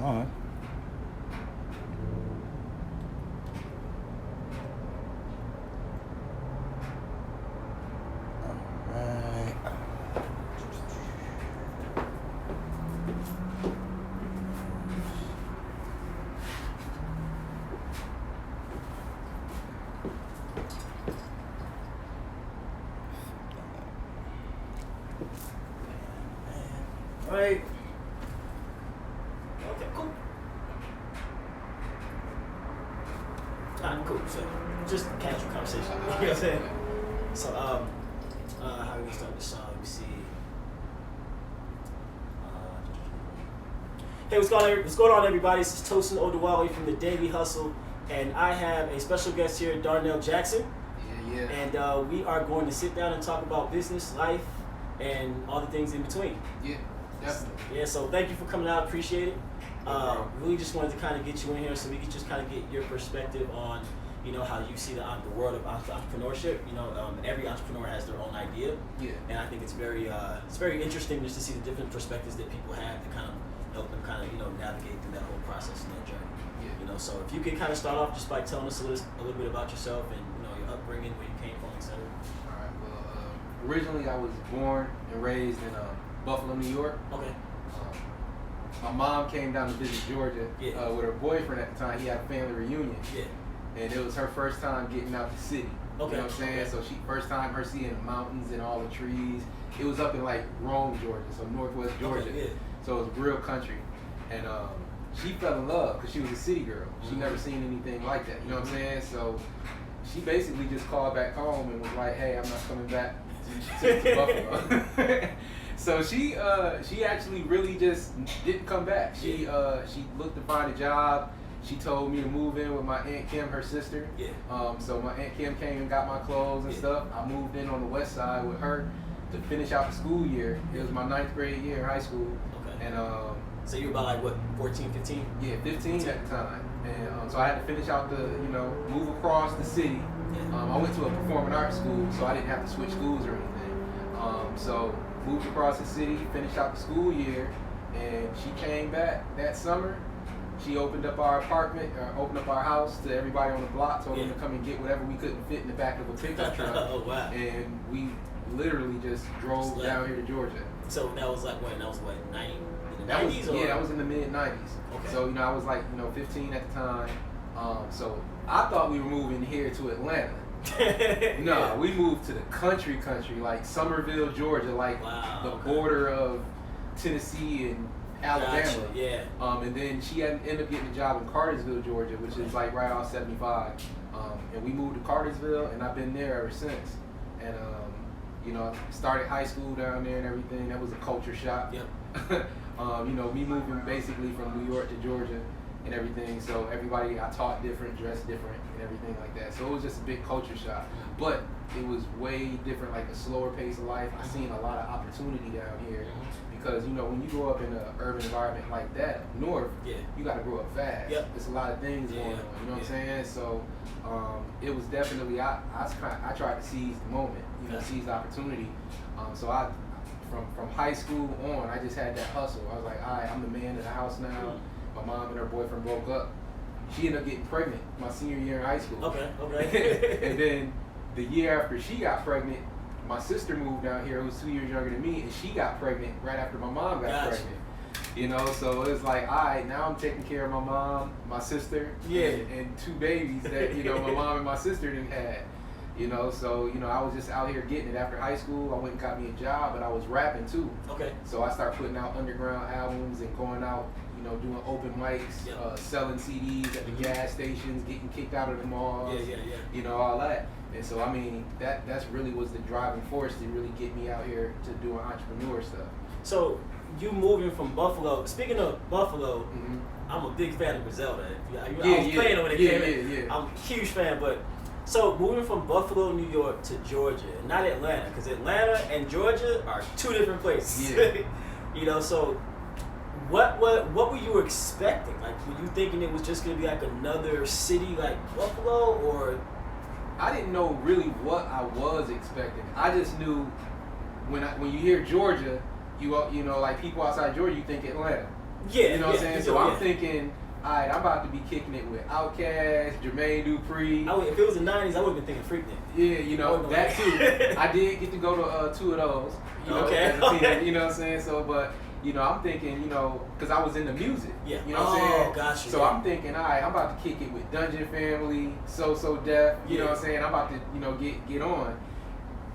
All right. All right. Okay, cool. Cool. So, just casual conversation. You know what I'm saying? So, how do we start this song? Let me see. Hey, what's going on, everybody? This is Tosin Oduwale from the Daily Hustle, and I have a special guest here, Darnell Jackson. Yeah. And we are going to sit down and talk about business, life, and all the things in between. Yeah, definitely. Yeah, so thank you for coming out. Appreciate it. Really just wanted to kind of get you in here so we could just kind of get your perspective on, you know, how you see the world of entrepreneurship. You know, every entrepreneur has their own idea. Yeah. And I think it's very interesting just to see the different perspectives that people have to kind of help them kind of, you know, navigate through that whole process and that journey. Yeah. You know, so if you could kind of start off just by telling us a little bit about yourself and, you know, your upbringing, where you came from, etc. All right. Well, originally I was born and raised in Buffalo, New York. Okay. My mom came down to visit Georgia Yeah. with her boyfriend at the time. He had a family reunion. Yeah. And it was her first time getting out the city. Okay. You know what I'm saying? Okay. So first time her seeing the mountains and all the trees. It was up in like Rome, Georgia, so northwest Georgia. Okay, yeah. So it was real country. And she fell in love because she was a city girl. She Mm-hmm. never seen anything like that. You know what I'm saying? So she basically just called back home and was like, "Hey, I'm not coming back to Buffalo." So she actually really just didn't come back. She looked to find a job. She told me to move in with my Aunt Kim, her sister. Yeah. So my Aunt Kim came and got my clothes and stuff. I moved in on the west side with her to finish out the school year. It was my 9th grade year in high school. Okay. And So you were about like what, 14, 15? yeah, 15 at the time. And so I had to finish out move across the city. Yeah. I went to a performing arts school, so I didn't have to switch schools or anything. So moved across the city, finished out the school year, and she came back that summer. She opened up our apartment, opened up our house to everybody on the block, told them to come and get whatever we couldn't fit in the back of a pickup truck. Oh, wow. And we literally just drove down here to Georgia. So that was like when? That was what, 90? In the That 90s? was, or? yeah, that was in the mid 90s. Okay. So I was like 15 at the time. So I thought we were moving here to Atlanta. No, Yeah. we moved to the country, like Summerville, Georgia, like Wow, the okay. border of Tennessee and Alabama. Gotcha, yeah. And then she ended up getting a job in Cartersville, Georgia, which is like right off 75. And we moved to Cartersville, and I've been there ever since. And I started high school down there and everything. That was a culture shock. Yep. Me moving basically from New York to Georgia and everything. So everybody I taught different, dressed different, and everything like that. So it was just a big culture shock. But it was way different, like a slower pace of life. I seen a lot of opportunity down here because when you grow up in an urban environment like that, north, Yeah. you got to grow up fast. Yep. There's a lot of things going on. You know what I'm saying? So it was definitely I tried to seize the moment, seize the opportunity. So I. From high school on, I just had that hustle. I was like, all right, I'm the man of the house now. My mom and her boyfriend broke up. She ended up getting pregnant my senior year in high school. Okay. And then the year after she got pregnant, my sister moved down here, who was 2 years younger than me, and she got pregnant right after my mom got pregnant. So it was like, all right, now I'm taking care of my mom, my sister, and 2 babies that, my mom and my sister didn't have. So I was just out here getting it after high school. I went and got me a job, but I was rapping too. Okay. So I started putting out underground albums and going out, doing open mics, selling CDs at the gas stations, getting kicked out of the malls, all that. And so that's really was the driving force to really get me out here to doing entrepreneur stuff. So you moving from Buffalo. Speaking of Buffalo, Mm-hmm. I'm a big fan of Griselda. I was playing it when it came in. I'm a huge fan, but. So moving from Buffalo, New York to Georgia, not Atlanta, because Atlanta and Georgia are 2 different places. Yeah. So what were you expecting? Like, were you thinking it was just gonna be like another city like Buffalo, or? I didn't know really what I was expecting. I just knew when you hear Georgia, like people outside Georgia, you think Atlanta. Yeah. You know what I'm saying? So I'm thinking, alright, I'm about to be kicking it with Outkast, Jermaine Dupri. If it was the 90s, I would have been thinking Freaknik. Yeah, you know, that too. I did get to go to 2 of those. You know, as a teen, you know what I'm saying? So, but, you know, I'm thinking, you know, because I was into music. Yeah. You know what I'm saying? Gotcha. So I'm thinking, alright, I'm about to kick it with Dungeon Family, So Def. You know what I'm saying? I'm about to, you know, get on.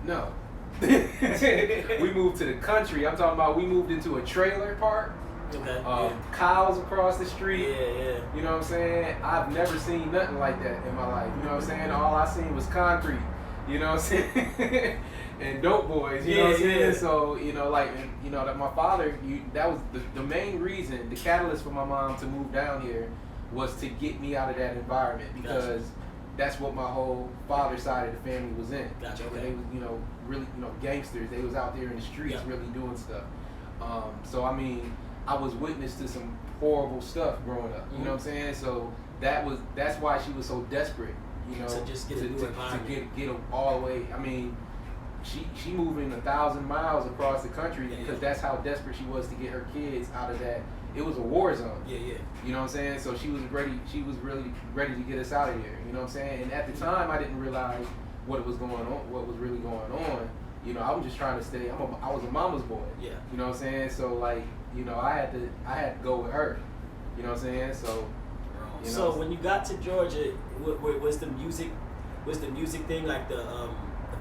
No. We moved to the country. I'm talking about we moved into a trailer park. Okay. Cows across the street. Yeah. You know what I'm saying? I've never seen nothing like that in my life. You know what I'm saying? All I seen was concrete. You know what I'm saying? And dope boys. You know what I'm saying? Yeah. So, you know, like, you know, that my father, that was the main reason, the catalyst for my mom to move down here was to get me out of that environment, because that's what my whole father's side of the family was in. Gotcha. Okay. They was, you know, really, you know, gangsters. They was out there in the streets really doing stuff. So I mean, I was witness to some horrible stuff growing up. You know what I'm saying? So that's why she was so desperate. You know, to just get to get all the way. I mean, she moving 1,000 miles across the country because that's how desperate she was to get her kids out of that. It was a war zone. Yeah. You know what I'm saying? So she was ready. She was really ready to get us out of here. You know what I'm saying? And at the time, I didn't realize what was going on, what was really going on. You know, I was just trying to stay. I was a mama's boy. Yeah. You know what I'm saying? So like, you know, I had to go with her. You know what I'm saying? So. You know, so when you got to Georgia, was the music thing like the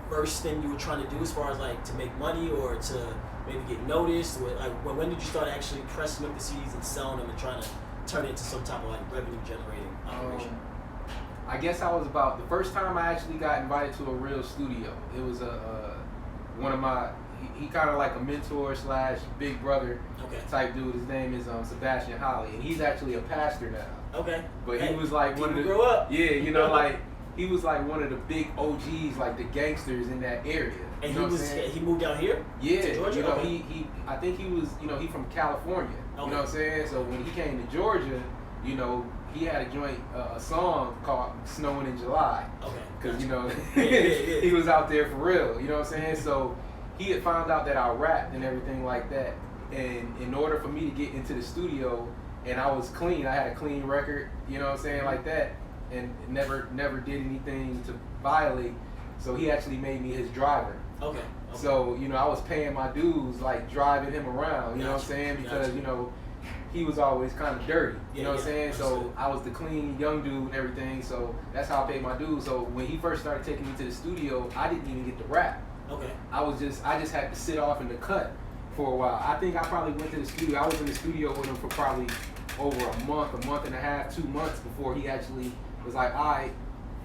first thing you were trying to do as far as like to make money or to maybe get noticed? Or like when did you start actually pressing up the CDs and selling them and trying to turn it into some type of like revenue generating operation? I guess I was about the first time I actually got invited to a real studio. It was one of my he kind of like a mentor / big brother type dude. His name is Sebastian Holly, and he's actually a pastor now. Okay. But he was like one of the grow up. Yeah, you know, like he was like one of the big OGs, like the gangsters in that area. And he moved out here? Yeah. To Georgia? You know, he I think he was, you know, he from California. You know what I'm saying? So when he came to Georgia, you know, he had a song called Snowing in July. Okay. Because, you know, he was out there for real. You know what I'm saying? So he had found out that I rapped and everything like that. And in order for me to get into the studio, and I was clean, I had a clean record, you know what I'm saying, like that, and never did anything to violate. So he actually made me his driver. Okay. So, you know, I was paying my dues, like driving him around, you know what I'm saying? Because, you know, he was always kind of dirty, you know what I'm saying? So I was the clean young dude and everything, so that's how I paid my dues. So when he first started taking me to the studio, I didn't even get to rap. Okay. I just had to sit off in the cut for a while. I think I probably went to the studio. I was in the studio with him for probably over a month and a half, 2 months before he actually was like, all right,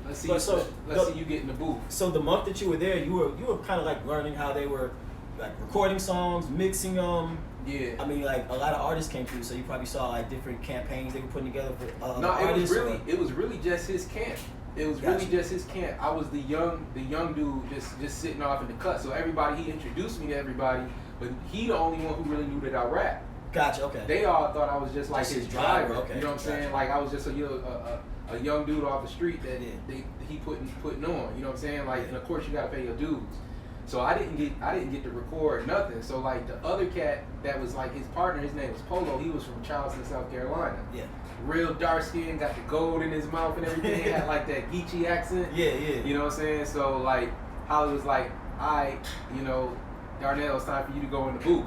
let's see you get in the booth. So the month that you were there, you were kind of like learning how they were like recording songs, mixing them. Yeah. I mean, like a lot of artists came through, so you probably saw like different campaigns they were putting together for artists. It was really just his camp. It was really just his camp. I was the young dude just sitting off in the cut. So everybody, he introduced me to everybody, but he the only one who really knew that I rap. Gotcha. Okay. They all thought I was just like his driver. Okay. You know what I'm saying? Like I was just a young dude off the street that he putting on. You know what I'm saying? Like, and of course you gotta pay your dues. So I didn't get to record nothing. So like the other cat that was like his partner, his name was Polo. He was from Charleston, South Carolina. Yeah. Real dark skin, got the gold in his mouth and everything. Had like that Geechee accent. Yeah. You know what I'm saying? So like Holly was like, you know, Darnell, it's time for you to go in the booth.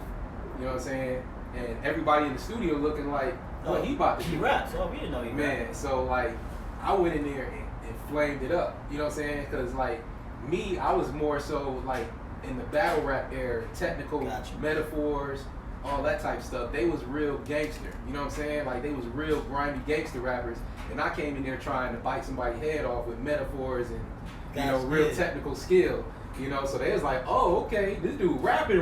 You know what I'm saying? And everybody in the studio looking like, what he about to do? He raps. Oh, we didn't know he rapped. So like, I went in there and flamed it up. You know what I'm saying? Because like me, I was more so like in the battle rap era, technical metaphors, all that type of stuff. They was real gangster. You know what I'm saying? Like they was real grimy gangster rappers. And I came in there trying to bite somebody's head off with metaphors and you know, real technical skill. You know, so they was like, oh, okay, this dude rapping.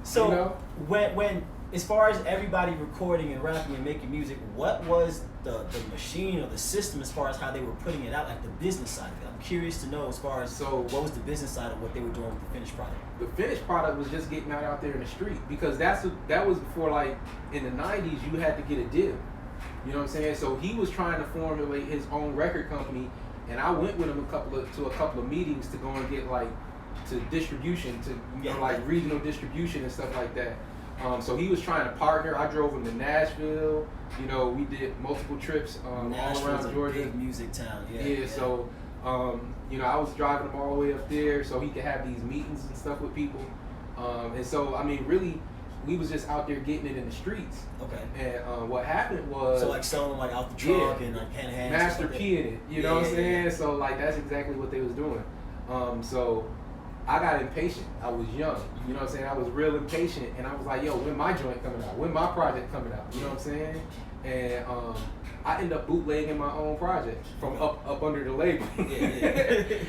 So you know? when as far as everybody recording and rapping and making music, what was the machine or the system as far as how they were putting it out, like the business side of it? I'm curious to know as far as what was the business side of what they were doing with the finished product? The finished product was just getting out there in the street, because that was before, like in the 90s, you had to get a deal. You know what I'm saying? So he was trying to formulate his own record company, and I went with him to a couple of meetings to go and get like to distribution, to you know, like regional distribution and stuff like that. So he was trying to partner. I drove him to Nashville. You know, we did multiple trips all around Georgia. Big music town. Yeah. So, you know, I was driving him all the way up there so he could have these meetings and stuff with people. And so, I mean, really, we was just out there getting it in the streets. Okay. And what happened was... So, like, selling them, like, out the truck and, like, hand-to-hand. Master P in it. You know what I'm saying? So, like, that's exactly what they was doing. So... I got impatient. I was young. You know what I'm saying? I was real impatient, and I was like, yo, when my joint coming out? When my project coming out? You know what I'm saying? And I ended up bootlegging my own project from up under the label.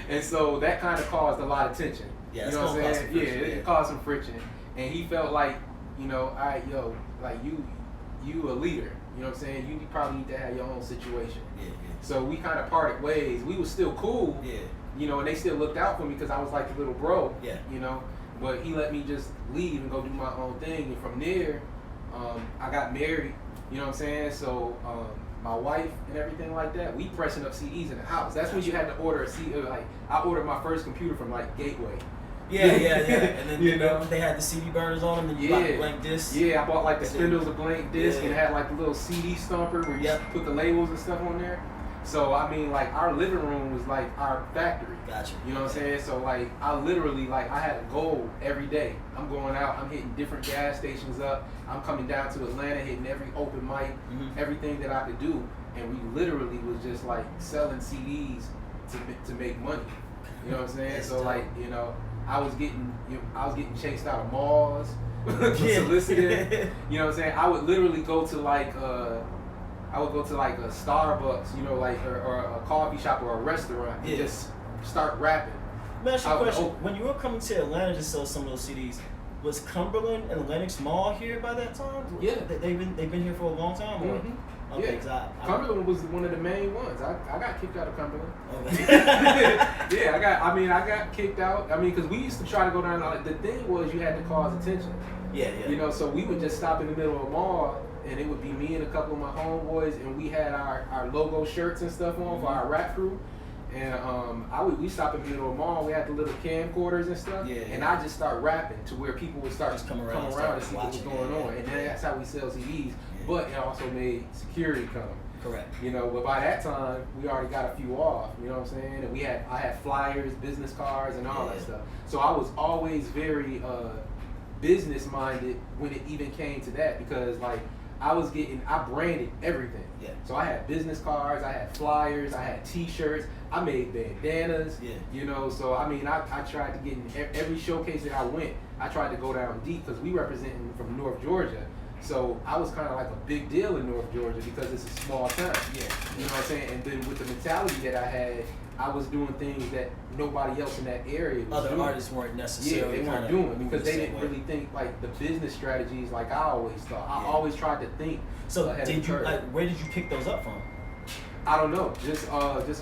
And so that kind of caused a lot of tension. Yeah, you know what I'm saying? It caused some friction. And he felt like, you know, all right, yo, like you a leader. You know what I'm saying? You probably need to have your own situation. So we kind of parted ways. We was still cool. You know, and they still looked out for me because I was like the little bro. You know, but he let me just leave and go do my own thing. And from there, I got married. You know what I'm saying? So my wife and everything like that, we pressing up CDs in the house. That's when you had to order a CD. Like I ordered my first computer from like Gateway. And then you know they had the CD burners on them, and you bought the blank discs. I bought like the spindles of blank disc, and it had like the little CD stomper where you put the labels and stuff on there. So I mean, like our living room was like our factory. Gotcha. You know what I'm saying? So like I literally I had a goal every day. I'm going out. I'm hitting different gas stations up. I'm coming down to Atlanta, hitting every open mic, everything that I could do, and we literally was just like selling CDs to make money. You know what I'm saying? So like I was getting chased out of malls, solicited. You know what I'm saying? I would literally go to I would go to like a Starbucks, you know, like or a coffee shop or a restaurant and just start rapping. Let me ask you a question. When you were coming to Atlanta to sell some of those CDs, was Cumberland and Lenox Mall here by that time? Yeah. They've been here for a long time? Or? Okay, Cumberland was one of the main ones. I got kicked out of Cumberland. Okay. I got kicked out. I mean, because we used to try to go down. The thing was you had to cause attention. You know, so we would just stop in the middle of a mall, and it would be me and a couple of my homeboys, and we had our logo shirts and stuff on for our rap crew. And we stopped in the middle of the mall. We had the little camcorders and stuff. And I just start rapping to where people would start to come around and see what was going on. And then that's how we sell CDs. But it also made security come. Correct. You know, but by that time we already got a few off. You know what I'm saying? And I had flyers, business cards, and all that stuff. So I was always very business minded when it even came to that, because like I branded everything. So I had business cards, I had flyers, I had T-shirts, I made bandanas. You know, so I mean, I tried to get in every showcase that I went. I tried to go down deep because we representing from North Georgia. So I was kind of like a big deal in North Georgia because it's a small town. You know what I'm saying? And then with the mentality that I had, I was doing things that nobody else in that area was doing. Other artists weren't necessarily they weren't doing because they didn't really think like the business strategies like I always thought. I always tried to think. So where did you pick those up from? I don't know. Just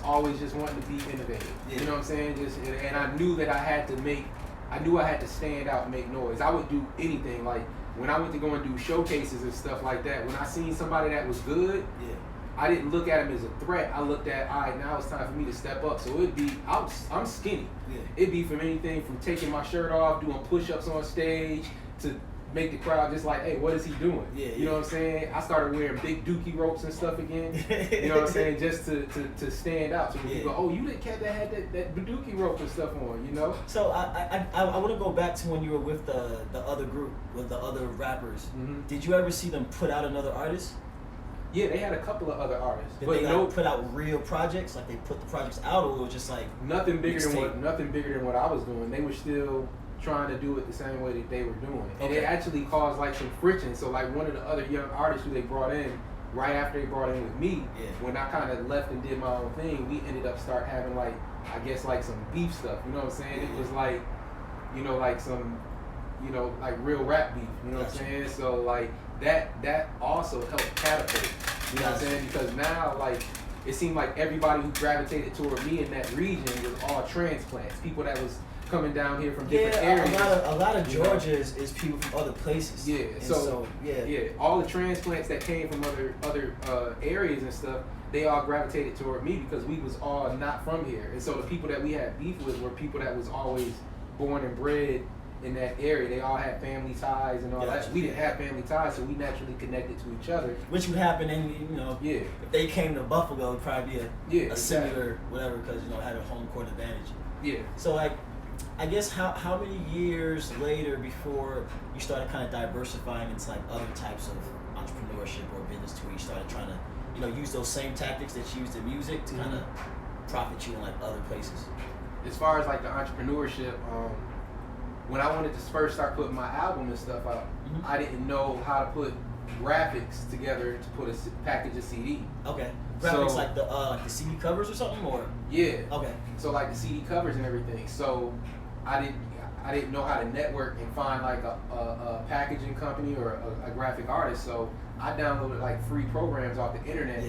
always just wanting to be innovative. You know what I'm saying? And I knew that I had to stand out and make noise. I would do anything. Like when I went to go and do showcases and stuff like that, when I seen somebody that was good, I didn't look at him as a threat. I looked at, all right, now it's time for me to step up. So it'd be, I'm skinny. It'd be from anything from taking my shirt off, doing push-ups on stage, to make the crowd just like, hey, what is he doing? You know what I'm saying? I started wearing big dookie ropes and stuff again. You know what I'm saying? Just to stand out. So when people go, oh, you the cat that had that dookie rope and stuff on, you know? So I want to go back to when you were with the other group, with the other rappers. Did you ever see them put out another artist? Yeah, they had a couple of other artists. Did they put out real projects? Like they put the projects out, or it was just like nothing bigger than what I was doing. They were still trying to do it the same way that they were doing. And it actually caused like some friction. So like one of the other young artists who they brought in, right after they brought in with me, when I kind of left and did my own thing, we ended up start having like, I guess like some beef stuff. You know what I'm saying? It was like, you know, like some, you know, like real rap beef. You know what I'm saying? So like that also helped catapult. You know what I'm saying? Because now like it seemed like everybody who gravitated toward me in that region was all transplants, people that was coming down here from different areas. A lot of Georgia is people from other places. So all the transplants that came from other areas and stuff, they all gravitated toward me because we was all not from here. And so the people that we had beef with were people that was always born and bred in that area. They all had family ties and all Gotcha. that. We didn't have family ties, so we naturally connected to each other. Which would happen, and if they came to Buffalo, it'd probably be a similar whatever, because having home court advantage. Yeah. So like, I guess how many years later before you started kind of diversifying into like other types of entrepreneurship or business to where you started trying to use those same tactics that you used in music to kind of profit you in like other places? As far as like the entrepreneurship, when I wanted to first start putting my album and stuff out, I didn't know how to put graphics together to put a package of CD. Okay. Graphics like the CD covers or something, or? Yeah. Okay. So like the CD covers and everything. So I didn't know how to network and find like a packaging company or a graphic artist. So I downloaded like free programs off the internet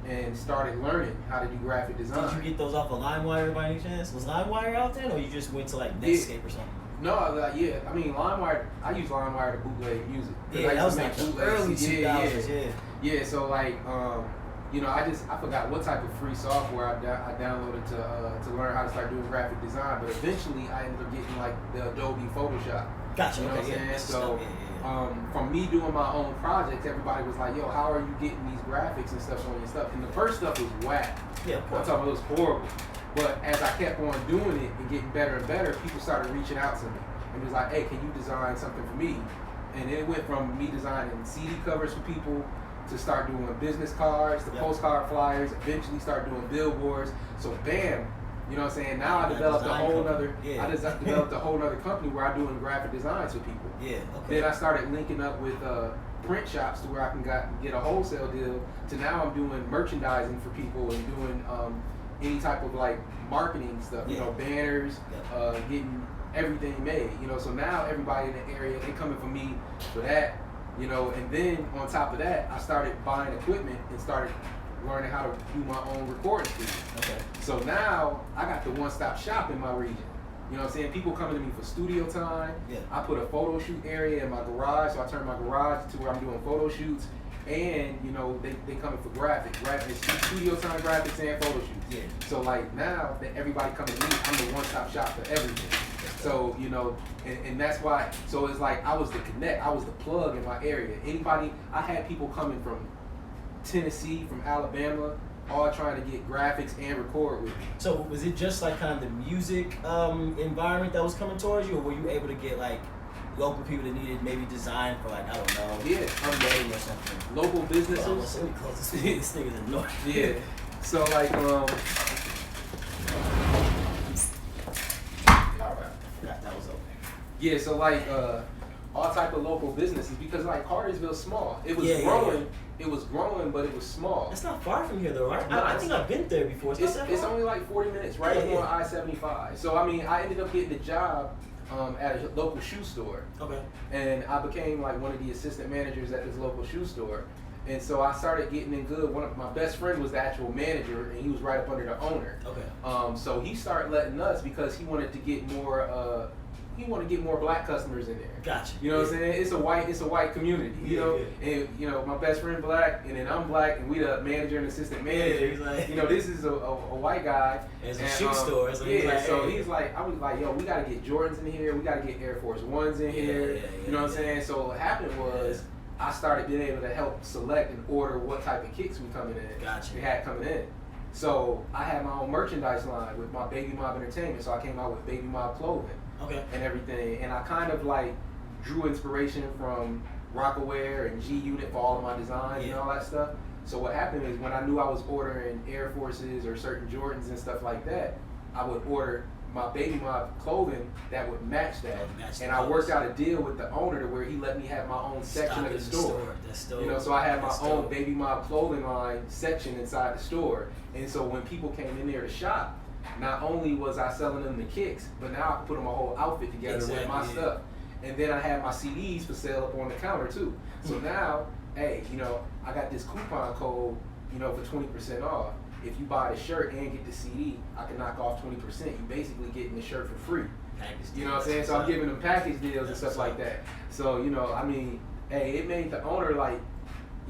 and started learning how to do graphic design. Did you get those off of LimeWire by any chance? Was LimeWire out then, or you just went to like Netscape or something? No, I mean LimeWire. I use LimeWire to bootleg music. Yeah, that was like the early 2000s. Yeah. So like, I forgot what type of free software I downloaded to learn how to start doing graphic design. But eventually, I ended up getting like the Adobe Photoshop. Gotcha. You know what I'm saying? So from me doing my own projects, everybody was like, "Yo, how are you getting these graphics and stuff on your stuff?" And the first stuff was whack. Yeah, of course. I'm talking about it was horrible. But as I kept on doing it and getting better and better, people started reaching out to me and was like, "Hey, can you design something for me?" And it went from me designing CD covers for people to start doing business cards, the postcard flyers, eventually start doing billboards. So bam, you know what I'm saying? Now I developed a whole other developed a whole other company where I'm doing graphic designs for people. Yeah. Okay. Then I started linking up with print shops to where I can get a wholesale deal. To now I'm doing merchandising for people and doing any type of like marketing stuff, banners, getting everything made, so now everybody in the area, they coming for me for that, and then on top of that, I started buying equipment and started learning how to do my own recording studio. Okay. So now I got the one-stop shop in my region. You know what I'm saying? People coming to me for studio time. Yeah. I put a photo shoot area in my garage, so I turned my garage to where I'm doing photo shoots. And they coming for graphics, studio time graphics and photo shoots. Yeah. So like now that everybody coming to me, I'm the one-stop shop for everything. So and that's why. So it's like I was the connect, I was the plug in my area. I had people coming from Tennessee, from Alabama, all trying to get graphics and record with me. So was it just like kind of the music environment that was coming towards you, or were you able to get like local people that needed maybe design for like, I don't know, unloading or something? Local businesses. Let me close this thing is annoying. Yeah. So like that was open. Yeah, so like all type of local businesses, because like Cartersville's small. It was growing. Yeah. It was growing, but it was small. It's not far from here though, right? No, I think I've been there before. It's only like 40 minutes, right on I-75. So I mean, I ended up getting a job at a local shoe store. Okay. And I became like one of the assistant managers at this local shoe store. And so I started getting in good. One of my best friend was the actual manager, and he was right up under the owner. Okay. So he started letting us, because he wanted to get more. He wanted to get more black customers in there. Gotcha. You know what I'm saying? It's a white community. And my best friend black, and then I'm black, and we the manager and assistant manager. He's like, this is a white guy. It's a shoe store. So he's like, I was like, yo, we gotta get Jordans in here. We gotta get Air Force Ones in here. You know what I'm saying? So what happened was, I started being able to help select and order what type of kicks we had coming in. So I had my own merchandise line with my Baby Mob Entertainment. So I came out with Baby Mob clothing. Okay. And everything, and I kind of like drew inspiration from Rockaware and G Unit for all of my designs and all that stuff. So what happened is, when I knew I was ordering Air Forces or certain Jordans and stuff like that, I would order my Baby Mob clothing that would match that. And I worked out a deal with the owner to where he let me have my own section of the store. So I had my own Baby Mob clothing line section inside the store. And so when people came in there to shop, not only was I selling them the kicks, but now I could put them a whole outfit together with my stuff. And then I had my CDs for sale up on the counter too. So now, hey, I got this coupon code, for 20% off. If you buy the shirt and get the CD, I can knock off 20%. You basically getting the shirt for free. You know what I'm saying? So I'm giving them package deals and stuff like that. So, I mean, hey, it made the owner like,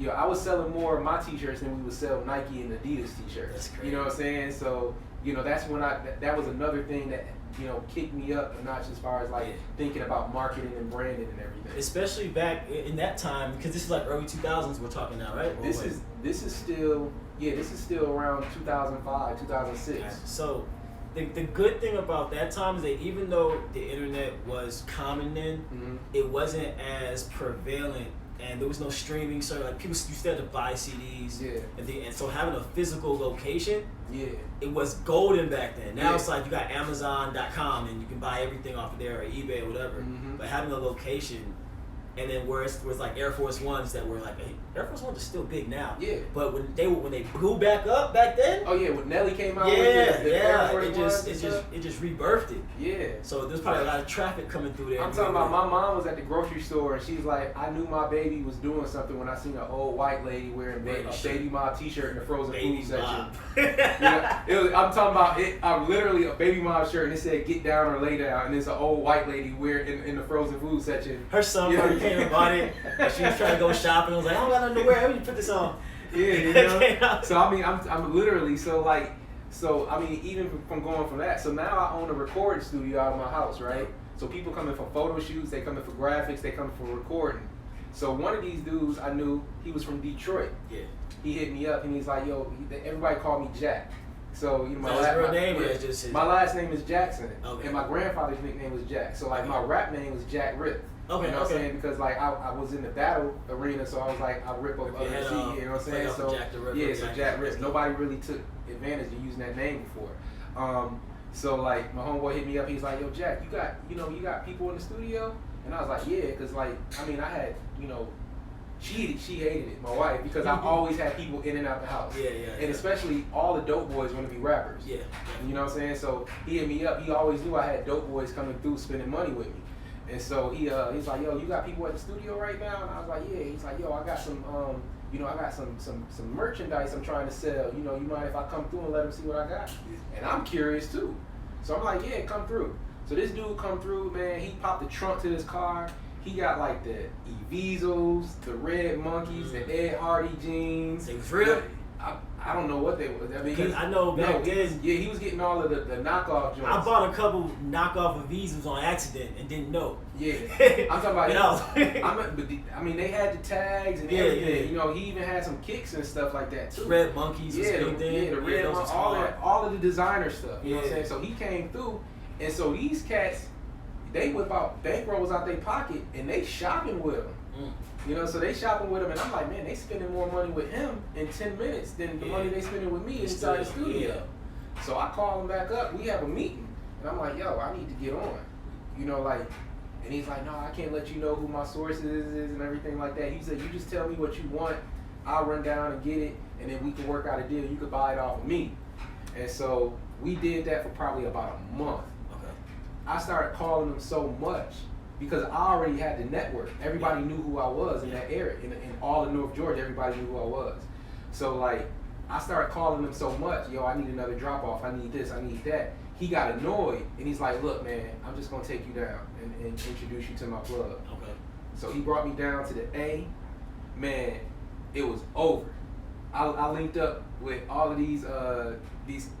I was selling more of my t-shirts than we would sell Nike and Adidas t-shirts. You know what I'm saying? So you know, that's when that was another thing that, you know, kicked me up a notch as far as like thinking about marketing and branding and everything. Especially back in that time, because this is like early 2000s we're talking now, right? This is still around 2005, 2006. Okay. So the good thing about that time is that even though the internet was common then, it wasn't as prevalent. And there was no streaming, so like people used to have to buy CDs. And so having a physical location, it was golden back then. Now it's like you got Amazon.com and you can buy everything off of there or eBay or whatever. But having a location, and then where it's like Air Force Ones that were like Air Force Ones are still big now. But when they blew back up back then. When Nelly came out. It just rebirthed it. So there's probably a lot of traffic coming through there. I'm talking about my mom was at the grocery store and she's like, I knew my baby was doing something when I seen an old white lady wearing a Baby Mob t-shirt in the frozen food section. I'm talking about it. I'm literally a Baby Mob shirt and it said get down or lay down, and it's an old white lady wearing in the frozen food section. Her son came and bought it. And she was trying to go shopping. I was like, I don't got nothing to wear. How do you put this on? You know? So I mean, I'm literally I mean, even from going from that. So now I own a recording studio out of my house, right? So people come in for photo shoots, they come in for graphics, they come for recording. So one of these dudes I knew, he was from Detroit. He hit me up and he's like, yo, everybody called me Jack. So you know, my last name is Jackson, and my grandfather's nickname was Jack. So like my rap name was Jack Rip. You know what I'm saying? Because like I was in the battle arena, so I was like, I rip up other shit, you know what I'm saying? So so Jack Rip. Nobody really took advantage of using that name before. So like my homeboy hit me up, he's like, yo Jack, you got people in the studio? And I was like, yeah, because like, I mean, I had, you know, she hated it, my wife, because I always had people in and out the house. And especially all the dope boys want to be rappers. You know what I'm saying? So he hit me up, he always knew I had dope boys coming through spending money with me. And so he's like, yo, you got people at the studio right now? And I was like, yeah. He's like, yo, I got some, I got some merchandise I'm trying to sell. You know, you mind if I come through and let them see what I got? And I'm curious too. So I'm like, yeah, come through. So this dude come through, man. He popped the trunk to his car. He got like the Evisos, the Red Monkeys, the Ed Hardy jeans. They was real? I don't know what they was. I mean, I know back then. He was getting all of the knockoff joints. I bought a couple knockoff Evisos on accident and didn't know. I'm talking about. I mean, they had the tags and everything. You know, he even had some kicks and stuff like that too. Red Monkeys. The Red Monkeys, all of the designer stuff. You know what I'm saying? So he came through, and so these cats, they whip out bankrolls out their pocket and they shopping with them. You know, so they shopping with him, and I'm like, man, they spending more money with him in 10 minutes than the money they spending with me inside the studio. So I call him back up. We have a meeting, and I'm like, yo, I need to get on. You know, like, and he's like, no, I can't let you know who my source is and everything like that. He said, you just tell me what you want. I'll run down and get it, and then we can work out a deal. You could buy it off of me. And so we did that for probably about a month. I started calling them so much because I already had the network. Everybody knew who I was in that area. In all of North Georgia, everybody knew who I was. So like, I started calling them so much, yo, I need another drop off, I need this, I need that. He got annoyed and he's like, look man, I'm just gonna take you down and introduce you to my plug. So he brought me down to the A. Man, it was over. I linked up with all of these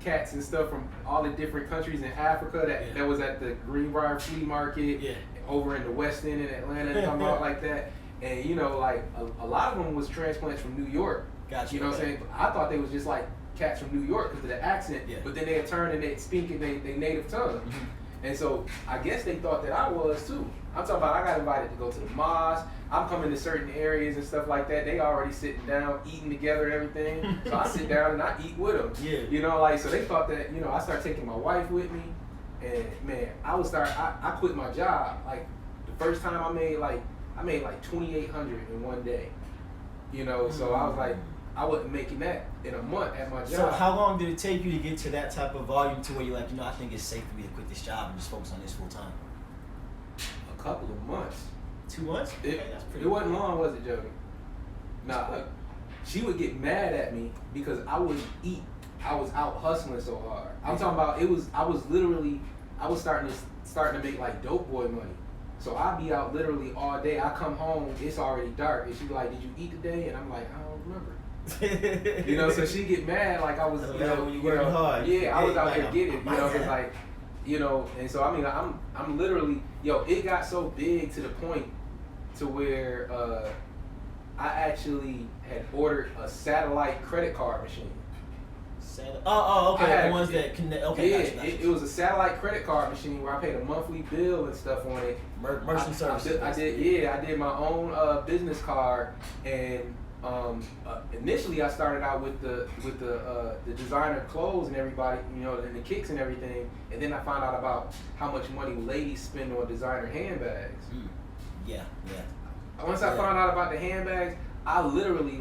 cats and stuff from all the different countries in Africa that was at the Greenbrier Flea Market, over in the West End in Atlanta, and come out like that. And you know, like a lot of them was transplants from New York. You know what I'm saying? I thought they was just like cats from New York because of the accent, but then they had turned and they speak in their native tongue. And so I guess they thought that I was too. I'm talking about I got invited to go to the mosque. I'm coming to certain areas and stuff like that. They already sitting down, eating together and everything. So I sit down and I eat with them. You know, like, so they thought that, you know, I started taking my wife with me. And man, I quit my job. Like the first time I made like $2,800 in one day. You know, so I was like, I wasn't making that in a month at my job. So how long did it take you to get to that type of volume to where you're like, you know, I think it's safe for me to quit this job and just focus on this full time? A couple of months. 2 months? It wasn't long, was it, Joey? Nah, look, she would get mad at me because I wouldn't eat. I was out hustling so hard. I'm talking about I was starting to make like dope boy money. So I'd be out literally all day. I come home, it's already dark, and she'd be like, "Did you eat today?" And I'm like, "I don't remember." You know, so she get mad like I was, when you working hard. Yeah, I was out here getting it. You know, God. it's like, you know, and so I mean, I'm literally, it got so big to the point to where I actually had ordered a satellite credit card machine. Okay. The ones that connect. Okay, yeah, gotcha. It was a satellite credit card machine where I paid a monthly bill and stuff on it. Merchant services. I did my own business card, and initially I started out with the designer clothes and everybody, and the kicks and everything, and then I found out about how much money ladies spend on designer handbags. Yeah. Once I found out about the handbags, I literally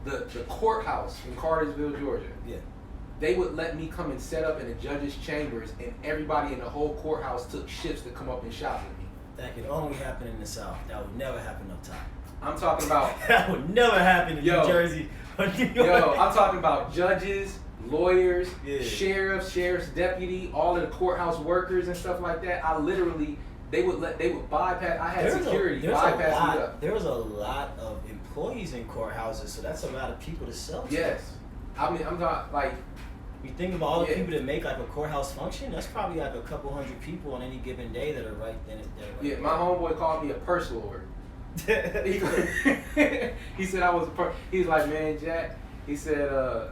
the courthouse in Cartersville, Georgia. Yeah. They would let me come and set up in the judge's chambers, and everybody in the whole courthouse took shifts to come up and shop with me. That could only happen in the South. That would never happen up top. I'm talking about that would never happen in New Jersey or New York. I'm talking about judges, lawyers, sheriff's deputy, all of the courthouse workers and stuff like that. I literally, they would bypass. I had security bypass me up. There was a lot of employees in courthouses, so that's a lot of people to sell to. Yes, I mean, I'm not like. You think about all the people that make like a courthouse function. That's probably like a couple hundred people on any given day that are right then. Yeah, my homeboy called me a purse lord. He said I was he's like, man, Jack, he said,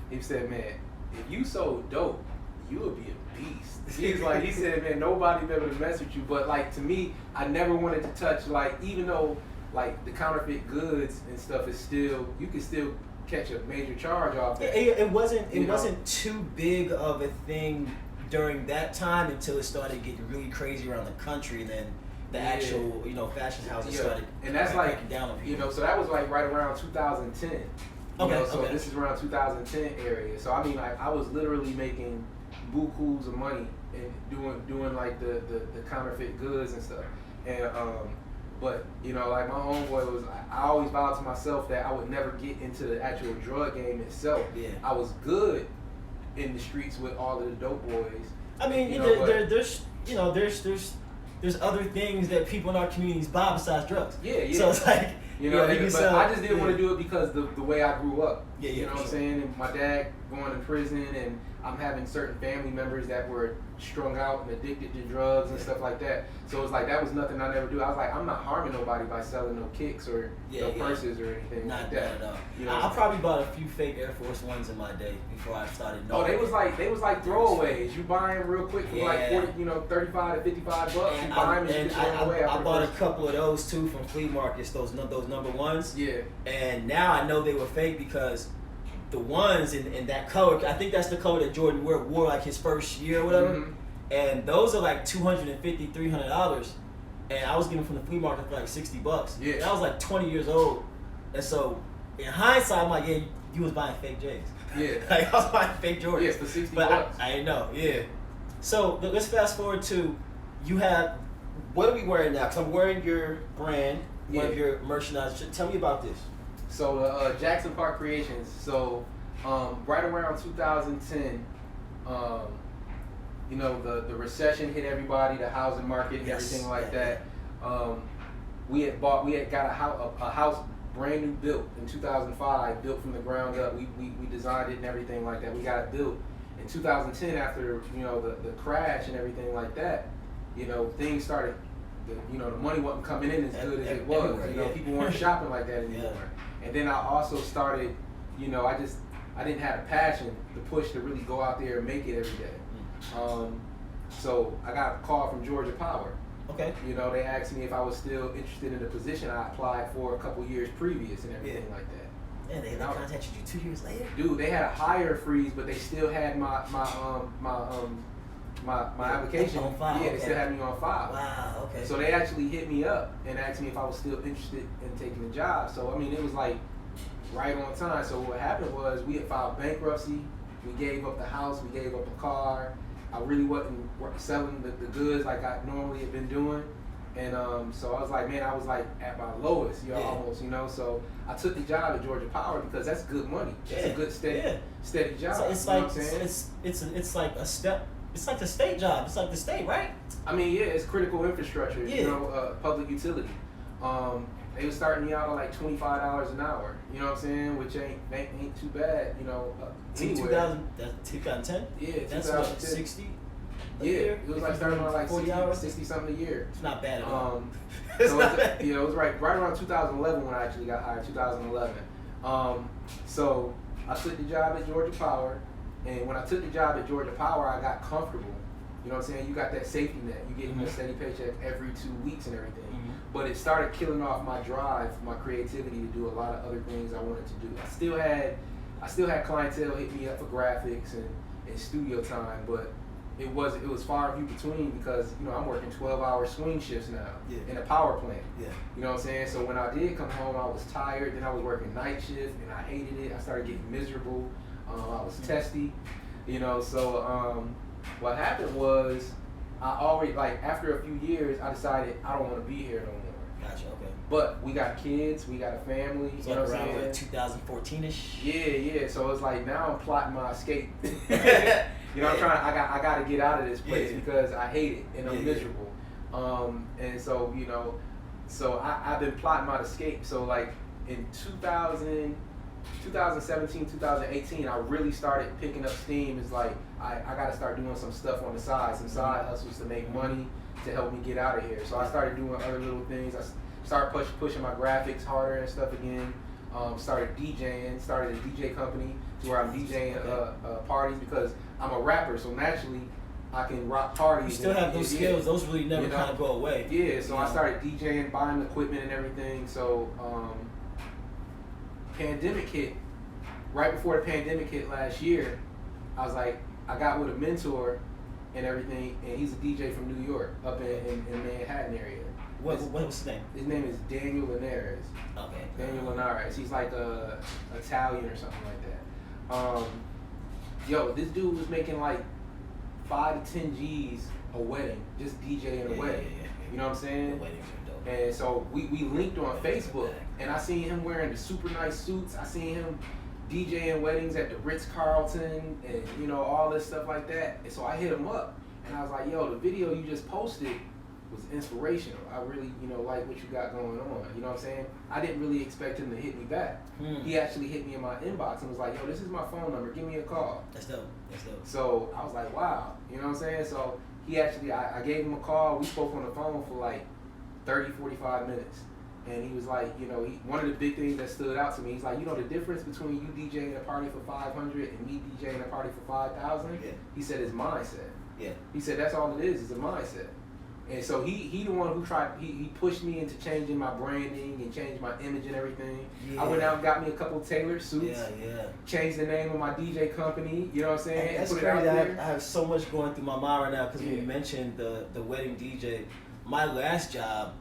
man, if you so dope, you would be a beast. He said, man, nobody be able to mess with you. But like, to me, I never wanted to touch, like, even though like the counterfeit goods and stuff is still, you can still catch a major charge off that. It wasn't too big of a thing during that time until it started getting really crazy around the country, and then the actual, fashion houses started and that's like, down on people. So that was like right around 2010. So this is around 2010 area. So I mean, like, I was literally making bukus of money and doing like the counterfeit goods and stuff. And but like my homeboy was, I always vowed to myself that I would never get into the actual drug game itself. Yeah. I was good in the streets with all of the dope boys. I mean, there's other things that people in our communities buy besides drugs. Yeah. So it's like, but I just didn't want to do it because the way I grew up. Yeah, you know what I'm saying? And my dad going to prison, and I'm having certain family members that were strung out and addicted to drugs and stuff like that. So it's like, that was nothing I never do. I was like, I'm not harming nobody by selling no kicks or purses or anything like that. Not at all. I probably bought a few fake Air Force Ones in my day before I started knowing. Oh, they was like throwaways. You buy them real quick for like 40, 35 to 55 bucks. You buy them and you throw them away. I bought a couple of those too from flea markets. Those number ones. Yeah. And now I know they were fake because the ones in that color, I think that's the color that Jordan wore like his first year or whatever. Mm-hmm. And those are like $250, $300, and I was getting them from the flea market for like $60. Yeah. And I was like 20 years old, and so in hindsight, I'm like, yeah, you was buying fake J's. Yeah. Like, I was buying fake Jordans. Yeah, for $60. But I didn't know. Yeah. So let's fast forward to, you have, what are we wearing now? Because I'm wearing your brand, one of your merchandise. Tell me about this. So Jackson Park Creations. So right around 2010. The recession hit everybody, the housing market and everything like that. We had got a house brand new built in 2005, built from the ground up. We designed it and everything like that. We got it built in 2010 after the crash and everything like that. Things started. The money wasn't coming in as good as it was. People weren't shopping like that anymore. Yeah. And then I also started. I didn't have a passion to push to really go out there and make it every day. So I got a call from Georgia Power. Okay. They asked me if I was still interested in the position I applied for a couple years previous and everything like that. Yeah, they contacted you 2 years later. Dude, they had a hire freeze, but they still had my application on file. Yeah, they still had me on file. Wow. Okay. So they actually hit me up and asked me if I was still interested in taking the job. So I mean, it was like right on time. So what happened was we had filed bankruptcy. We gave up the house. We gave up a car. I really wasn't selling the goods like I normally had been doing. And so I was like, man, I was like at my lowest, almost, So I took the job at Georgia Power because that's good money. It's a good steady job. So it's like it's like a step. It's like the state job. It's like the state, right? I mean, it's critical infrastructure. Public utility. They was starting me out at like $25 an hour. You know what I'm saying? Which ain't too bad. You know. Anywhere. 2010. Yeah, that's what 60. Yeah, it was like starting on like 40 hours, 60 something a year. It's not bad at all. So it was right around 2011 when I actually got hired. 2011. So I took the job at Georgia Power, and when I took the job at Georgia Power, I got comfortable. You know what I'm saying? You got that safety net. You get a steady paycheck every 2 weeks and everything. But it started killing off my drive, my creativity to do a lot of other things I wanted to do. I still had clientele hit me up for graphics and studio time, but it was far and few between because, you know, I'm working 12-hour swing shifts now in a power plant. Yeah. You know what I'm saying? So when I did come home, I was tired. Then I was working night shift, and I hated it. I started getting miserable. I was testy. You know, so what happened was I already, like, after a few years, I decided I don't want to be here no more. Gotcha, okay. But we got kids, we got a family. So you know what I'm saying? 2014-ish? Yeah. So it's like now I'm plotting my escape. You know, I got to get out of this place because I hate it and I'm miserable. And so, you know, I've been plotting my escape. So like in 2017, 2018, I really started picking up steam. It's like I got to start doing some stuff on the side, some side hustles to make money to help me get out of here. So I started doing other little things. I started pushing my graphics harder and stuff again. Started DJing, started a DJ company to where I'm DJing parties because I'm a rapper, so naturally I can rock parties. You still have those skills; those really never kind of go away. Yeah, so I started DJing, buying equipment and everything. So pandemic hit. Right before the pandemic hit last year, I was like, I got with a mentor and everything, and he's a DJ from New York, up in Manhattan area. What's his name? His name is Daniel Linares. Okay. Daniel Linares. He's like Italian or something like that. This dude was making like 5 to 10 G's a wedding, just DJing a wedding. Yeah. You know what I'm saying? The weddings are dope. And so we linked on Facebook, and I seen him wearing the super nice suits. I seen him DJing weddings at the Ritz-Carlton and, you know, all this stuff like that. And so I hit him up, and I was like, yo, the video you just posted was inspirational. I really, you know, like what you got going on. You know what I'm saying? I didn't really expect him to hit me back. He actually hit me in my inbox and was like, yo, this is my phone number. Give me a call. That's dope. So I was like, wow. You know what I'm saying? So he actually, I gave him a call. We spoke on the phone for like 30, 45 minutes. And he was like, you know, one of the big things that stood out to me, he's like, you know, the difference between you DJing a party for 500 and me DJing a party for 5,000? Yeah. He said, it's mindset. Yeah. He said, that's all it is a mindset. And so he the one who he pushed me into changing my branding and changed my image and everything. Yeah. I went out and got me a couple tailored suits. Yeah. Changed the name of my DJ company. You know what I'm saying? That's crazy. I have so much going through my mind right now because when you mentioned the wedding DJ, my last job,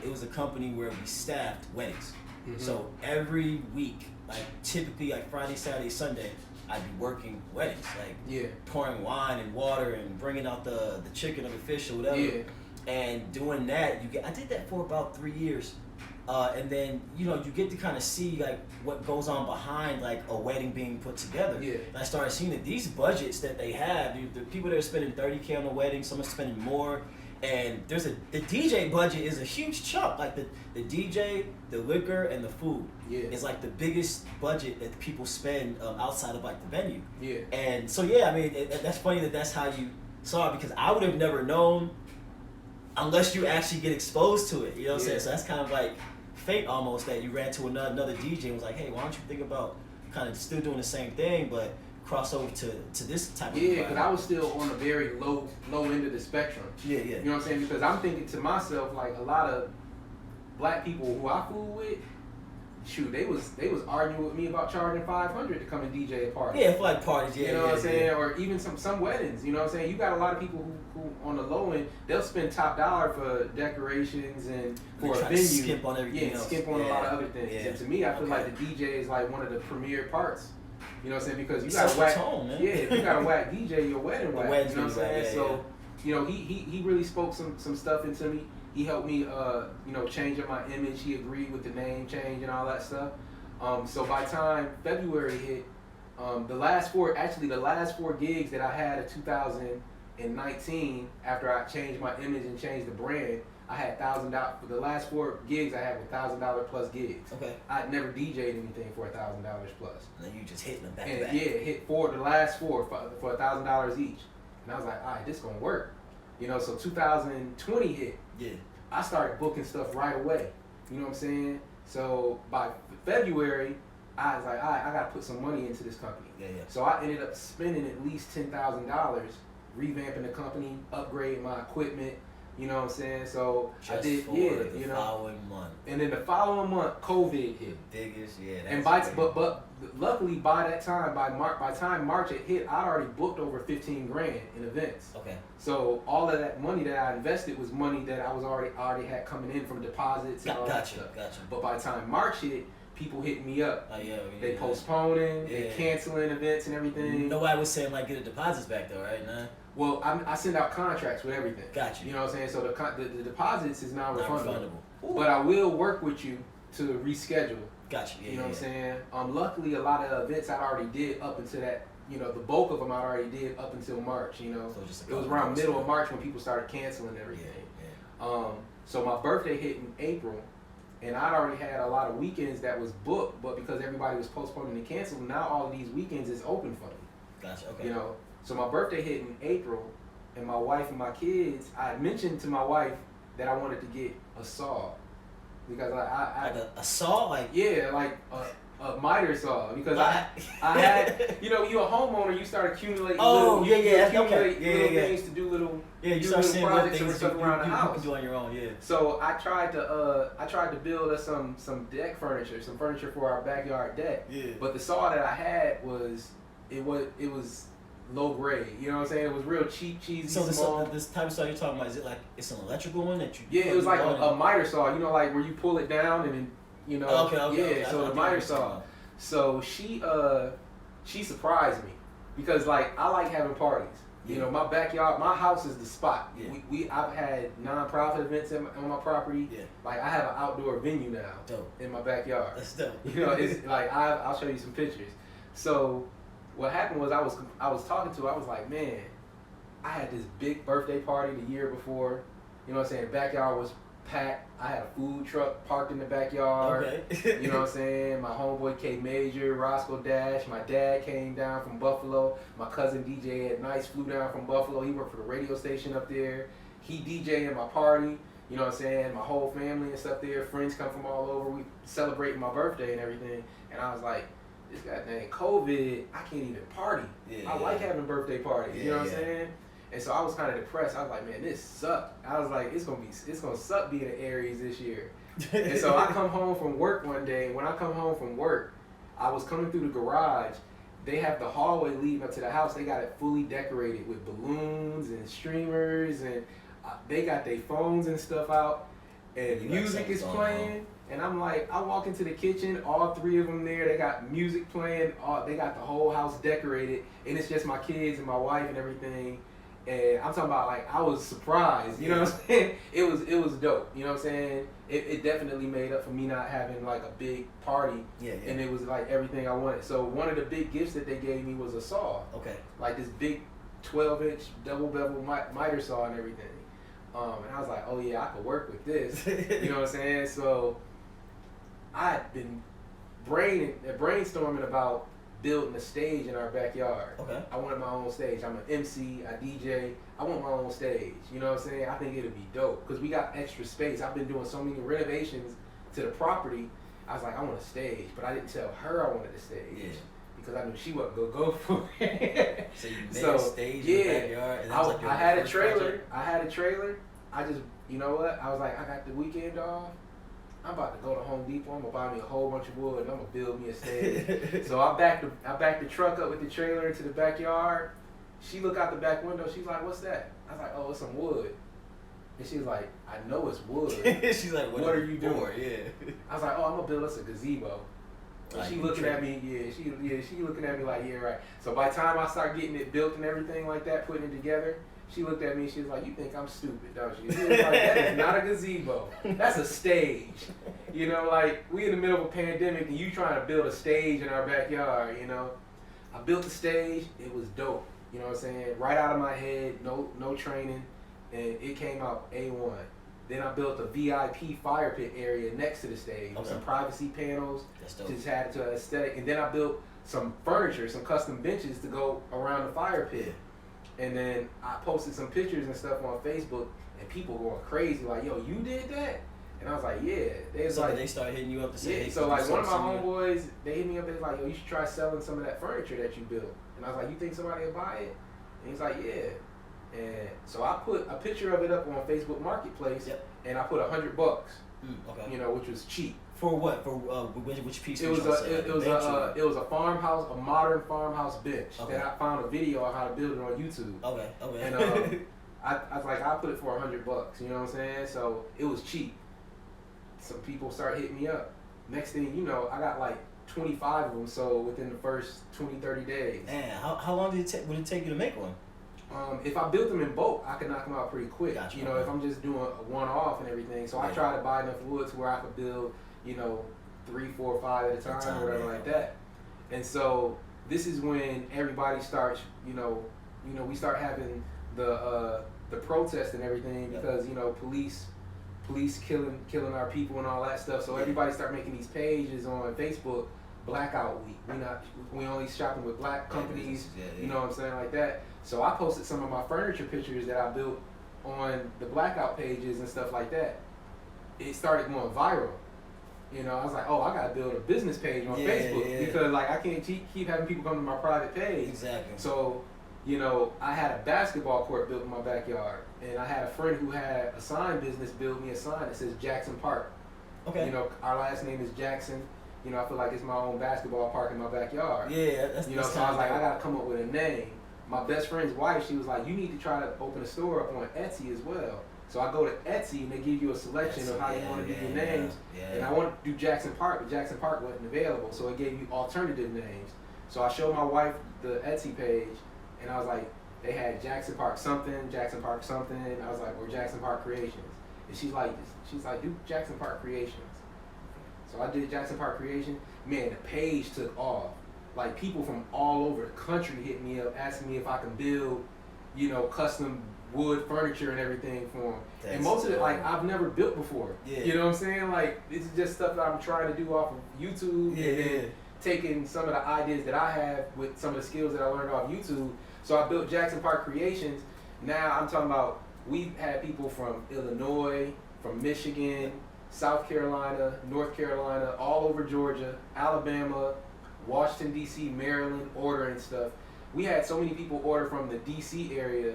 it was a company where we staffed weddings. So every week, like typically like Friday, Saturday, Sunday, I'd be working weddings, like pouring wine and water and bringing out the chicken or the fish or whatever. Yeah. And doing that, I did that for about 3 years. And then, you know, you get to kind of see like what goes on behind like a wedding being put together. Yeah. And I started seeing that these budgets that they have, the people that are spending $30K on a wedding, some are spending more. And the DJ budget is a huge chunk. Like the DJ, the liquor, and the food is like the biggest budget that people spend outside of like the venue. Yeah. And so I mean that's funny that's how you saw it because I would have never known unless you actually get exposed to it. You know what I'm saying? So that's kind of like fate almost that you ran to another DJ and was like, hey, why don't you think about kind of still doing the same thing, but cross over to this type of because I was still on a very low end of the spectrum. Yeah. You know what I'm saying? Because I'm thinking to myself, like a lot of black people who I fool with, shoot, they was arguing with me about charging $500 to come and DJ a party. Yeah, for like parties, you know what I'm saying? Or even some weddings, you know what I'm saying? You got a lot of people who on the low end, they'll spend top dollar for decorations and for a venue. Skip on everything else. Skip on a lot of other things. Yeah. And to me, I feel like the DJ is like one of the premier parts. You know what I'm saying? Because you got a whack, if you got a whack DJ, your wedding whack. You know what I'm saying? So, you know, he really spoke some stuff into me. He helped me, you know, change up my image. He agreed with the name change and all that stuff. So by time February hit, the last four gigs that I had in 2019, after I changed my image and changed the brand, I had $1,000 for the last 4 gigs. I had $1,000 plus gigs. Okay. I'd never DJ'd anything for $1,000 plus. And then you just hitting them back and to back. Yeah, hit the last 4 for $1,000 each. And I was like, all right, this gonna work. You know, so 2020 hit. Yeah. I started booking stuff right away. You know what I'm saying? So by February, I was like, all right, I gotta put some money into this company. Yeah. So I ended up spending at least $10,000 revamping the company, upgrading my equipment. You know what I'm saying? So just I did, for the following month. And then the following month, COVID hit. Biggest, yeah. And but luckily by that time, by time March it hit, I'd already booked over 15 grand in events. Okay. So all of that money that I invested was money that I was already had coming in from deposits and all that stuff. Gotcha. But by the time March hit, people hitting me up. They postponing, they canceling events and everything. Nobody was saying like get the deposits back though, right? Nah. Well, I send out contracts with everything. Gotcha. You know what I'm saying? So the deposits is now refundable. Ooh. But I will work with you to reschedule. Gotcha. Yeah, you know what I'm saying? Luckily, a lot of events I already did up until that. You know, the bulk of them I already did up until March. You know, so just it was around middle of March when people started canceling everything. Yeah. So my birthday hit in April, and I'd already had a lot of weekends that was booked, but because everybody was postponing and canceling, now all of these weekends is open for me. Gotcha. Okay. You know. So my birthday hit in April, and my wife and my kids, I mentioned to my wife that I wanted to get a saw. Because I like a saw? Like like a miter saw. Because I had, you know, you're a homeowner, you start accumulating little things to do little you start seeing projects things and stuff around the house. You can do on your own, yeah. So I tried to build us some deck furniture, some furniture for our backyard deck. Yeah. But the saw that I had was low grade, you know what I'm saying? It was real cheap, cheesy, small. This type of saw you're talking about, is it like it's an electrical one that you? Yeah, it was like a miter saw, you know, like where you pull it down and then, you know. Okay. So the miter saw. So she surprised me because like I like having parties. You know, my backyard, my house is the spot. Yeah. I've had nonprofit events on my property. Yeah. Like I have an outdoor venue now. Dope. In my backyard. That's dope. You know, it's like I'll show you some pictures. So what happened was I was talking to her, I was like, man, I had this big birthday party the year before. You know what I'm saying? Backyard was packed. I had a food truck parked in the backyard. Okay. You know what I'm saying? My homeboy K Major, Roscoe Dash, my dad came down from Buffalo. My cousin DJ Ed Nice flew down from Buffalo. He worked for the radio station up there. He DJed at my party. You know what I'm saying? My whole family and stuff there. Friends come from all over. We celebrating my birthday and everything. And I was like, this goddamn COVID, I can't even party. I like having birthday parties. You know what I'm saying? And so I was kind of depressed. I was like, man, this sucked. I was like, it's gonna suck being an Aries this year. And so I come home from work one day. And when I come home from work, I was coming through the garage. They have the hallway leading up to the house. They got it fully decorated with balloons and streamers, and they got their phones and stuff out. And music is playing. And I'm like, I walk into the kitchen, all 3 of them there. They got music playing. They got the whole house decorated, and it's just my kids and my wife and everything. And I'm talking about, like, I was surprised. You know what I'm saying? It was dope. You know what I'm saying? It definitely made up for me not having like a big party. Yeah. And it was like everything I wanted. So one of the big gifts that they gave me was a saw. Okay. Like this big 12-inch double bevel miter saw and everything. And I was like, oh yeah, I could work with this. You know what I'm saying? So I've been brainstorming about building a stage in our backyard. Okay. I wanted my own stage. I'm an MC, I DJ. I want my own stage. You know what I'm saying? I think it'll be dope because we got extra space. I've been doing so many renovations to the property. I was like, I want a stage, but I didn't tell her I wanted a stage. Yeah. Because I knew she wasn't gonna go for it. So you made a stage in the backyard? And I had a trailer. Project? I had a trailer. I just, you know what? I was like, I got the weekend off. I'm about to go to Home Depot. I'm gonna buy me a whole bunch of wood and I'm gonna build me a stage. So I backed the truck up with the trailer into the backyard. She looked out the back window. She's like, "What's that?" I was like, "Oh, it's some wood." And she was like, "I know it's wood." She's like, "What are you doing?" Yeah. I was like, "Oh, I'm gonna build us a gazebo." And she looking at me. She looking at me like, "Yeah, right." So by the time I start getting it built and everything like that, putting it together. She looked at me, she was like, "You think I'm stupid, don't you?" She was like, "That is not a gazebo. That's a stage." You know, like, we in the middle of a pandemic and you trying to build a stage in our backyard, you know. I built the stage, it was dope. You know what I'm saying? Right out of my head, no training, and it came out A1. Then I built a VIP fire pit area next to the stage with some privacy panels. Just had it to an aesthetic. And then I built some furniture, some custom benches to go around the fire pit. And then I posted some pictures and stuff on Facebook, and people going crazy like, "Yo, you did that?" And I was like, "Yeah." They started hitting you up to say, "Yeah." So like one of my homeboys, they hit me up. They was like, "Yo, you should try selling some of that furniture that you built." And I was like, "You think somebody will buy it?" And he's like, "Yeah." And so I put a picture of it up on Facebook Marketplace, and I put $100, okay. You know, which was cheap. For what? For which piece? It was a farmhouse, a modern farmhouse bench that I found a video on how to build it on YouTube. Okay. And I was like, I put it for $100. You know what I'm saying? So it was cheap. Some people start hitting me up. Next thing you know, I got like 25 of them sold within the first 20, 30 days. Man, how long would it take you to make one? If I built them in bulk, I could knock them out pretty quick. Gotcha. You know, if I'm just doing a one-off and everything. So I try to buy enough wood to where I could build, 3, 4, 5 at a time or whatever like that. And so this is when everybody starts, we start having the protest and everything because, police killing our people and all that stuff. So everybody start making these pages on Facebook, Blackout Week. We only shopping with black companies, you know what I'm saying, like that. So I posted some of my furniture pictures that I built on the Blackout pages and stuff like that. It started going viral. I was like, oh, I gotta build a business page on Facebook because like I can't keep having people come to my private page. Exactly. So, I had a basketball court built in my backyard, and I had a friend who had a sign business build me a sign that says Jackson Park. Okay. Our last name is Jackson. I feel like it's my own basketball park in my backyard. Yeah, that's so I was like, I gotta come up with a name. My best friend's wife, she was like, you need to try to open a store up on Etsy as well. So I go to Etsy and they give you a selection of how you want to do your names. And I wanted to do Jackson Park, but Jackson Park wasn't available. So it gave you alternative names. So I showed my wife the Etsy page, and I was like, they had Jackson Park something. I was like, or Jackson Park Creations. And she's like, do Jackson Park Creations. So I did Jackson Park Creation. Man, the page took off. Like people from all over the country hit me up, asking me if I can build, custom wood furniture and everything for them. And most of it, like, I've never built before. Yeah. You know what I'm saying? Like, this is just stuff that I'm trying to do off of YouTube and then taking some of the ideas that I have with some of the skills that I learned off YouTube. So I built Jackson Park Creations. Now I'm talking about, we've had people from Illinois, from Michigan, South Carolina, North Carolina, all over Georgia, Alabama, Washington, D.C., Maryland, ordering stuff. We had so many people order from the D.C. area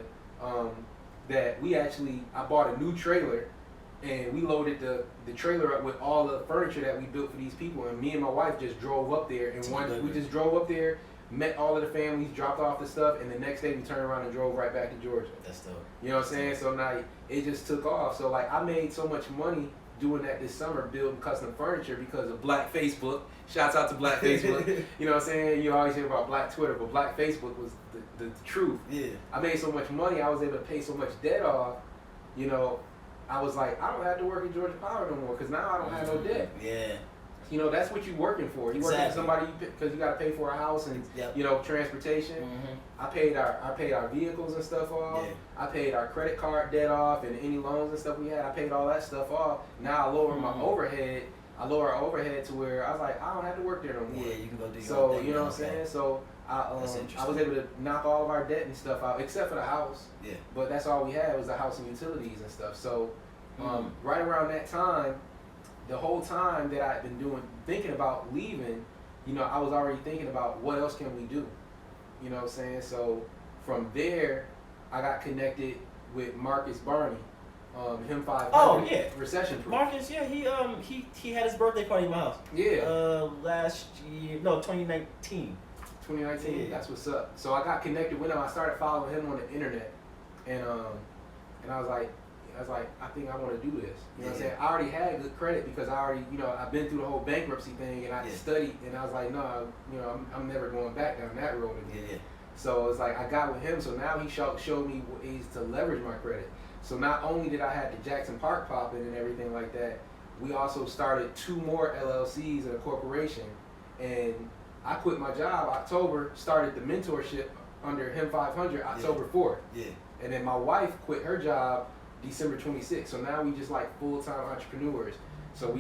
that I bought a new trailer, and we loaded the trailer up with all the furniture that we built for these people, and me and my wife just drove up there, and we just drove up there, met all of the families, dropped off the stuff, and the next day we turned around and drove right back to Georgia. That's dope. You know what I'm saying? So now it just took off. So like I made so much money doing that this summer, building custom furniture because of Black Facebook. Shouts out to Black Facebook. You know what I'm saying? You always hear about Black Twitter, but Black Facebook was the truth. Yeah. I made so much money, I was able to pay so much debt off. I was like, I don't have to work at Georgia Power no more because now I don't have no debt. Yeah. That's what you're working for. You're working for somebody because you got to pay for a house and transportation. Mm-hmm. I paid our vehicles and stuff off. Yeah. I paid our credit card debt off and any loans and stuff we had. I paid all that stuff off. Now I lower my overhead. I lower our overhead to where I was like, I don't have to work there no more. Yeah, you can go do your own thing. You know what I'm saying? So I was able to knock all of our debt and stuff out except for the house. Yeah. But that's all we had was the house and utilities and stuff. So right around that time, the whole time that I've been thinking about leaving, I was already thinking about what else can we do. You know what I'm saying? So from there, I got connected with Marcus Barney, him 500. Oh yeah, Recession Proof. Marcus, yeah, he had his birthday party in my house. Yeah. Last year, no, 2019. 2019. Yeah. That's what's up. So I got connected with him. I started following him on the internet, and I was like, I think I want to do this. You know what I'm saying? I already had good credit because I've been through the whole bankruptcy thing and I studied and I was like, no, I'm never going back down that road again. Yeah. So it's like I got with him. So now he showed me ways to leverage my credit. So not only did I have the Jackson Park popping and everything like that, we also started 2 more LLCs and a corporation. And I quit my job October, started the mentorship under him 500 October 4th. Yeah. And then my wife quit her job December 26th. So now we just like full-time entrepreneurs. So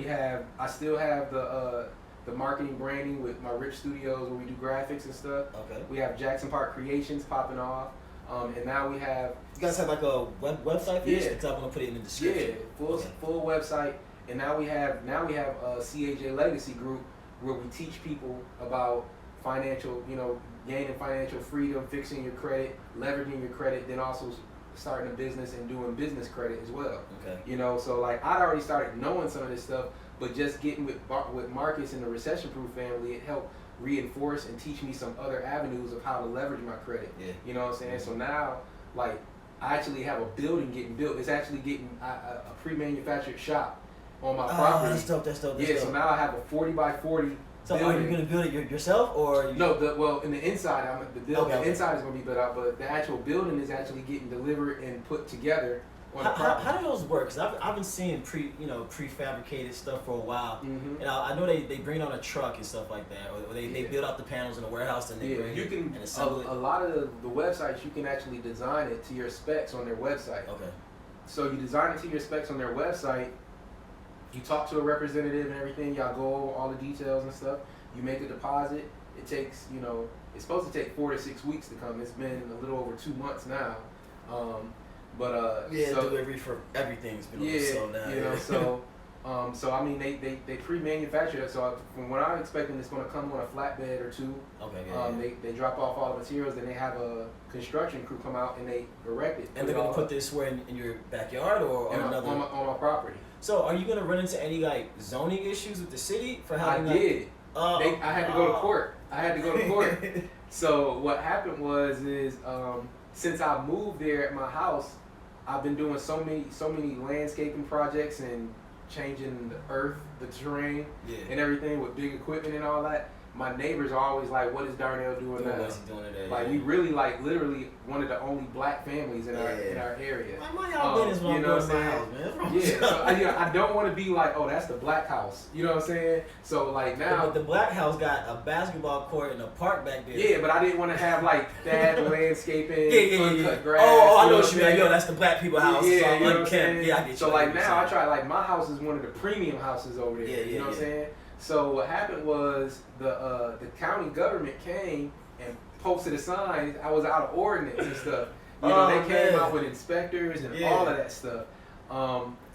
I still have the marketing branding with my Rich Studios where we do graphics and stuff. Okay. We have Jackson Park Creations popping off. And now we have... You guys have like a website for this? Yeah. Because I'm going to put it in the description. Yeah, full website. And now we have a CAJ Legacy Group where we teach people about financial, gaining financial freedom, fixing your credit, leveraging your credit, then also starting a business and doing business credit as well. Okay. So like I'd already started knowing some of this stuff, but just getting with Marcus and the Recession Proof family, it helped reinforce and teach me some other avenues of how to leverage my credit. Yeah. You know what I'm saying? So now, like, I actually have a building getting built. It's actually getting a pre-manufactured shop on my property. That's dope. Yeah, so now I have a 40 by 40 So building. are you going to build it yourself or? No, in the inside, the inside is going to be built out, but the actual building is actually getting delivered and put together on the property. How do those work? Because I've been seeing prefabricated stuff for a while, Mm-hmm. and I know they bring it on a truck and stuff like that, or they build out the panels in the warehouse and they bring it and assemble it. A lot of the websites, you can actually design it to your specs on their website. Okay. So you design it to your specs on their website. You talk to a representative and everything. Y'all go over all the details and stuff. You make a deposit. It takes, it's supposed to take 4 to 6 weeks to come. It's been a little over 2 months now. Delivery for everything's been a little slow down. So I mean they pre-manufacture it. So from what I'm expecting, it's going to come on a flatbed or two. Okay. They drop off all the materials, then they have a construction crew come out and they erect it. And they're going to put this where in your backyard or on another? On my property. So are you going to run into any like zoning issues with the city for having? I did. I had to go to court. So what happened was since I moved there at my house, I've been doing so many landscaping projects and changing the earth, the terrain, and everything with big equipment and all that. My neighbors are always like, "What is Darnell doing now?" What's he doing today? Like we really literally one of the only black families in our area. My y'all business when I'm going to my house, man. Yeah, so I don't want to be like, "Oh, that's the black house." You know what I'm saying? So like now, but the black house got a basketball court and a park back there. Yeah, but I didn't want to have like bad landscaping, uncut grass. Oh, I know what you mean. Yo, that's the black people house. Yeah, so you know what I'm saying? Yeah, I get you. So like now, I try like my house is one of the premium houses over there. You know what I'm saying? So what happened was the county government came and posted a sign. I was out of ordinance and stuff. They came out with inspectors and all of that stuff.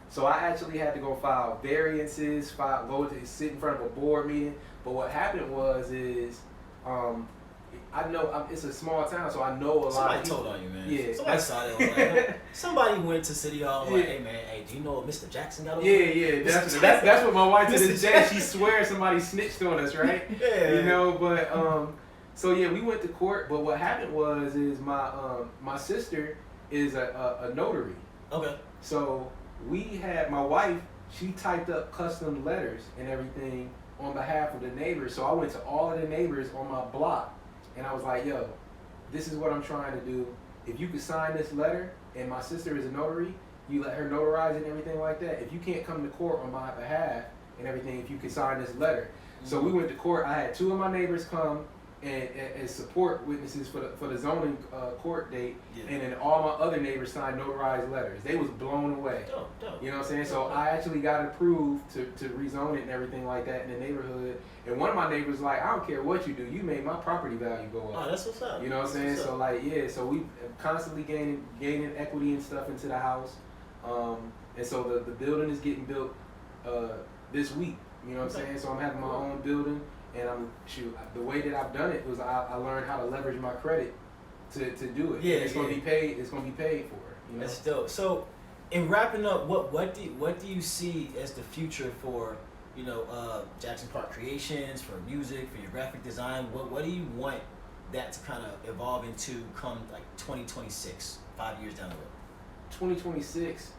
So I actually had to go file variances, go to sit in front of a board meeting. But what happened was I know it's a small town, so I know a lot of people. Somebody told on you, man. Yeah. Somebody saw that. Somebody went to City Hall like, hey, man, do you know what Mr. Jackson got over? Yeah. That's what my wife to this day, she swears somebody snitched on us, right? Yeah. But so yeah, we went to court. But what happened was my sister is a notary. Okay. So my wife, she typed up custom letters and everything on behalf of the neighbors. So I went to all of the neighbors on my block. And I was like, yo, this is what I'm trying to do. If you could sign this letter, and my sister is a notary, you let her notarize it and everything like that. If you can't come to court on my behalf and everything, if you could sign this letter. Mm-hmm. So we went to court. I had 2 of my neighbors come and support witnesses for the zoning court date. Yeah. And then all my other neighbors signed notarized letters. They was blown away. Dope. You know what I'm saying? So I actually got approved to rezone it and everything like that in the neighborhood. And one of my neighbors like, I don't care what you do, you made my property value go up. Oh, that's what's up. You know what I'm saying? So like, so we constantly gaining equity and stuff into the house. And so the building is getting built this week. You know what I'm saying? So I'm having my own building. And the way that I've done it was I learned how to leverage my credit to do it. Yeah, and it's gonna be paid. It's gonna be paid for. You know? That's dope. So, in wrapping up, what do you see as the future for Jackson Park Creations, for music, for your graphic design? What do you want that to kind of evolve into come like 2026, 5 years down the road? 2026.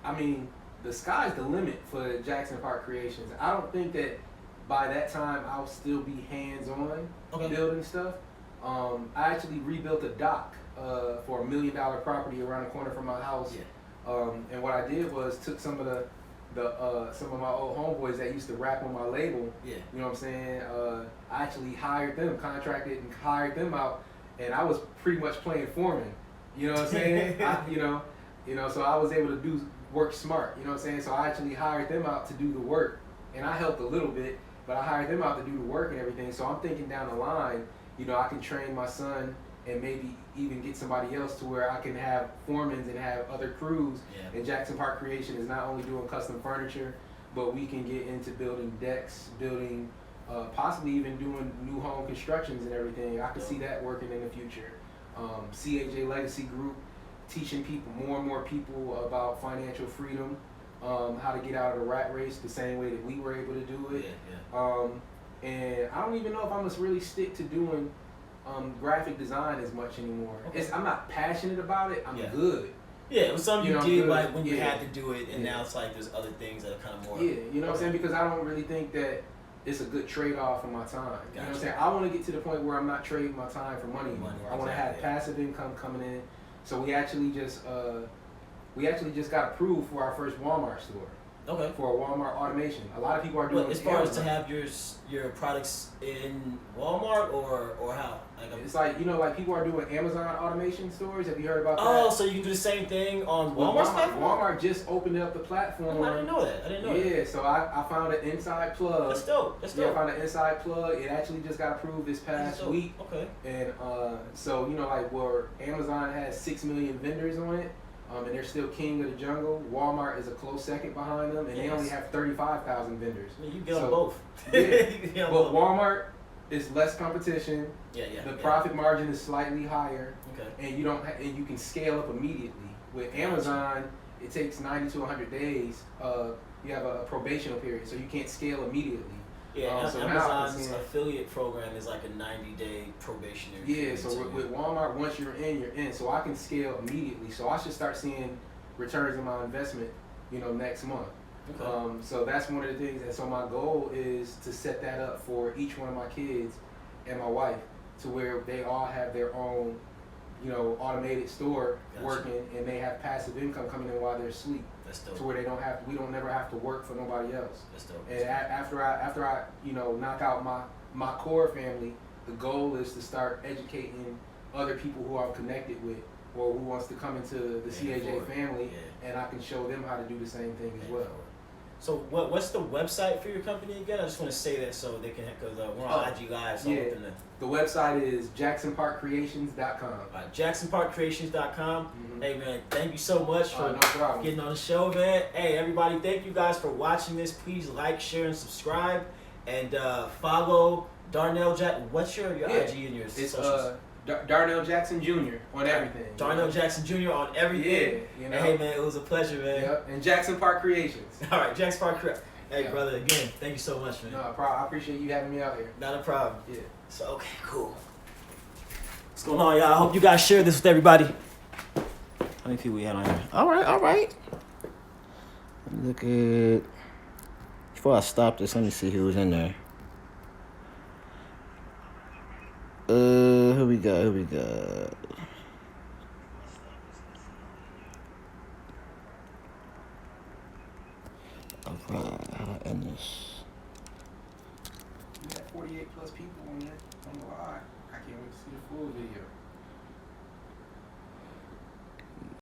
I mean, the sky's the limit for Jackson Park Creations. I don't think that by that time I'll still be hands-on building stuff. I actually rebuilt a dock for $1 million property around the corner from my house. Yeah. And what I did was took some of some of my old homeboys that used to rap on my label. Yeah. You know what I'm saying? I actually hired them, contracted and hired them out, and I was pretty much playing foreman. You know what I'm saying? You know, so I was able to do work smart. You know what I'm saying? So I actually hired them out to do the work, and I helped a little bit, but I hired them out to do the work and everything. So I'm thinking down the line, you know, I can train my son and maybe even get somebody else to where I can have foremans and have other crews. Yeah. And Jackson Park Creation is not only doing custom furniture, but we can get into building decks, building, possibly even doing new home constructions and everything. I can see that working in the future. CAJ Legacy Group, teaching people, more and more people about financial freedom, how to get out of the rat race the same way that we were able to do it. And I don't even know if I'm gonna really stick to doing graphic design as much anymore. Okay. I'm not passionate about it. I'm good. Yeah, it was something you did like when you Yeah. had to do it, and now it's like there's other things that are kind of more. Yeah, you know what I'm saying? Because I don't really think that it's a good trade-off for my time. You know what I'm saying? I want to get to the point where I'm not trading my time for money anymore. I want to have passive income coming in. So we actually just got approved for our first Walmart store. Okay. For a Walmart automation. A lot of people are doing. As far as to have your products in Walmart or how? Like it's like, you know, like people are doing Amazon automation stores. Have you heard about that? Oh, so you can do the same thing on Walmart's platform? Walmart just opened up the platform. Oh, I didn't know that. Yeah, so I found an inside plug. That's dope. Yeah, I found an inside plug. It actually just got approved this past week. Okay. And so, you know, like where Amazon has 6 million vendors on it, and they're still king of the jungle. Walmart is a close second behind them, and they only have 35,000 vendors. I mean, you get on both. Yeah. But Walmart is less competition. Yeah. The profit margin is slightly higher. Okay. And you can scale up immediately. With Amazon, it takes 90 to 100 days. You have a probational period, so you can't scale immediately. Yeah, so Amazon's affiliate program is like a 90-day probationary period. Yeah, so with Walmart, once you're in, you're in. So I can scale immediately. So I should start seeing returns on my investment, you know, next month. Okay. So that's one of the things. And so my goal is to set that up for each one of my kids and my wife, to where they all have their own, you know, automated store working, and they have passive income coming in while they're asleep. That's dope. To where we don't never have to work for nobody else. That's dope. And after I you know, knock out my core family, the goal is to start educating other people who I'm connected with, or who wants to come into the CAJ family, and I can show them how to do the same thing as well. So what's the website for your company again? I just want to say that so they can, because we're on IG Live. So the website is jacksonparkcreations.com. jacksonparkcreations.com. Mm-hmm. Hey man, thank you so much for no getting on the show, man. Hey everybody, thank you guys for watching this. Please like, share, and subscribe, and follow Darnell Jackson. What's your IG and your socials? Darnell Jackson Jr. on everything. Darnell Jackson Jr. on everything. Yeah, you know. Hey man, it was a pleasure, man. Yep. And Jackson Park Creations. All right, Jackson Park Creations. Hey brother, again, thank you so much, man. No problem. I appreciate you having me out here. Not a problem. Yeah. So okay, cool. What's going on, y'all? I hope you guys share this with everybody. How many people we had on here? All right. Let me look at. Before I stop this, let me see who's in there. Who we got? Okay, how do I end this? We got 48 plus people on there on the live. I can't wait to see the full video.